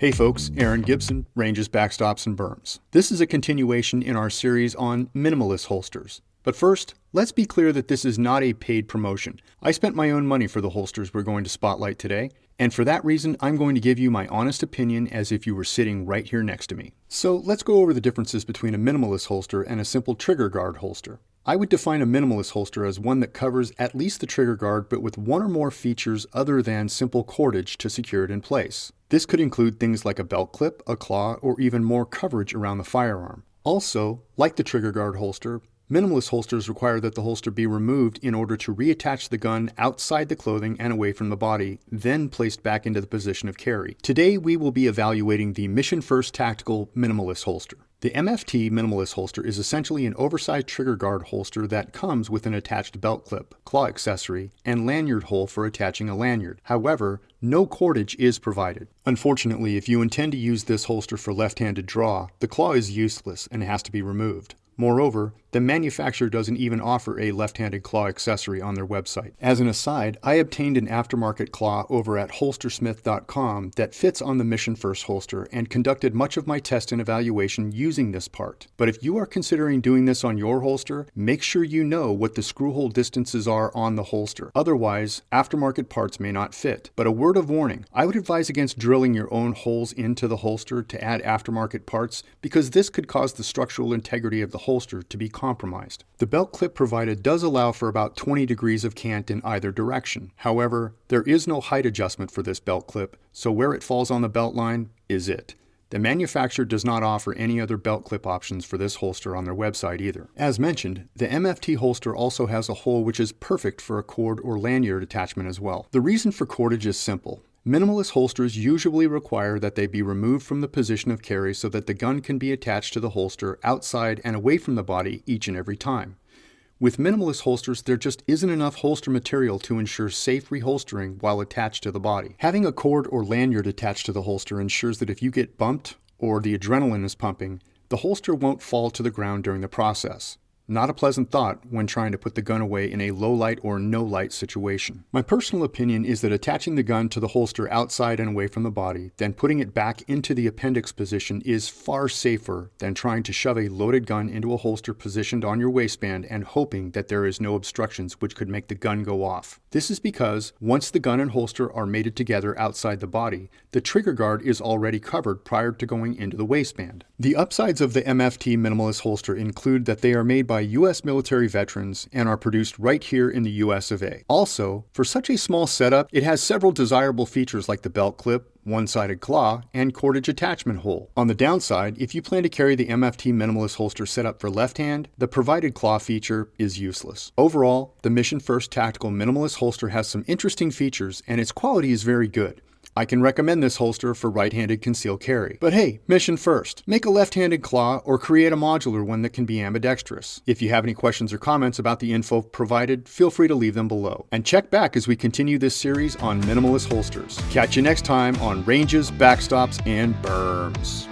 Hey folks, Aaron Gibson, Ranges, Backstops, and Berms. This is a continuation in our series on minimalist holsters. But first, let's be clear that this is not a paid promotion. I spent my own money for the holsters we're going to spotlight today, and for that reason, I'm going to give you my honest opinion as if you were sitting right here next to me. So let's go over the differences between a minimalist holster and a simple trigger guard holster. I would define a minimalist holster as one that covers at least the trigger guard, but with one or more features other than simple cordage to secure it in place. This could include things like a belt clip, a claw, or even more coverage around the firearm. Also, like the trigger guard holster, minimalist holsters require that the holster be removed in order to reattach the gun outside the clothing and away from the body, then placed back into the position of carry. Today we will be evaluating the Mission First Tactical Minimalist Holster. The MFT Minimalist Holster is essentially an oversized trigger guard holster that comes with an attached belt clip, claw accessory, and lanyard hole for attaching a lanyard. However, no cordage is provided. Unfortunately, if you intend to use this holster for left-handed draw, the claw is useless and has to be removed. Moreover, the manufacturer doesn't even offer a left-handed claw accessory on their website. As an aside, I obtained an aftermarket claw over at holstersmith.com that fits on the Mission First holster and conducted much of my test and evaluation using this part. But if you are considering doing this on your holster, make sure you know what the screw hole distances are on the holster. Otherwise, aftermarket parts may not fit. But a word of warning, I would advise against drilling your own holes into the holster to add aftermarket parts because this could cause the structural integrity of the holster to be compromised. The belt clip provided does allow for about 20 degrees of cant in either direction. However, there is no height adjustment for this belt clip, so where it falls on the belt line is it. The manufacturer does not offer any other belt clip options for this holster on their website either. As mentioned, the MFT holster also has a hole which is perfect for a cord or lanyard attachment as well. The reason for cordage is simple. Minimalist holsters usually require that they be removed from the position of carry so that the gun can be attached to the holster outside and away from the body each and every time. With minimalist holsters, there just isn't enough holster material to ensure safe reholstering while attached to the body. Having a cord or lanyard attached to the holster ensures that if you get bumped or the adrenaline is pumping, the holster won't fall to the ground during the process. Not a pleasant thought when trying to put the gun away in a low light or no light situation. My personal opinion is that attaching the gun to the holster outside and away from the body, then putting it back into the appendix position is far safer than trying to shove a loaded gun into a holster positioned on your waistband and hoping that there is no obstructions which could make the gun go off. This is because once the gun and holster are mated together outside the body, the trigger guard is already covered prior to going into the waistband. The upsides of the MFT Minimalist holster include that they are made by U.S. military veterans and are produced right here in the U.S. of A. Also, for such a small setup, it has several desirable features like the belt clip, one-sided claw, and cordage attachment hole. On the downside, if you plan to carry the MFT Minimalist holster set up for left hand, the provided claw feature is useless. Overall, the Mission First Tactical Minimalist holster has some interesting features and its quality is very good. I can recommend this holster for right-handed concealed carry. But hey, mission first. Make a left-handed claw or create a modular one that can be ambidextrous. If you have any questions or comments about the info provided, feel free to leave them below. And check back as we continue this series on minimalist holsters. Catch you next time on Ranges, Backstops, and Berms.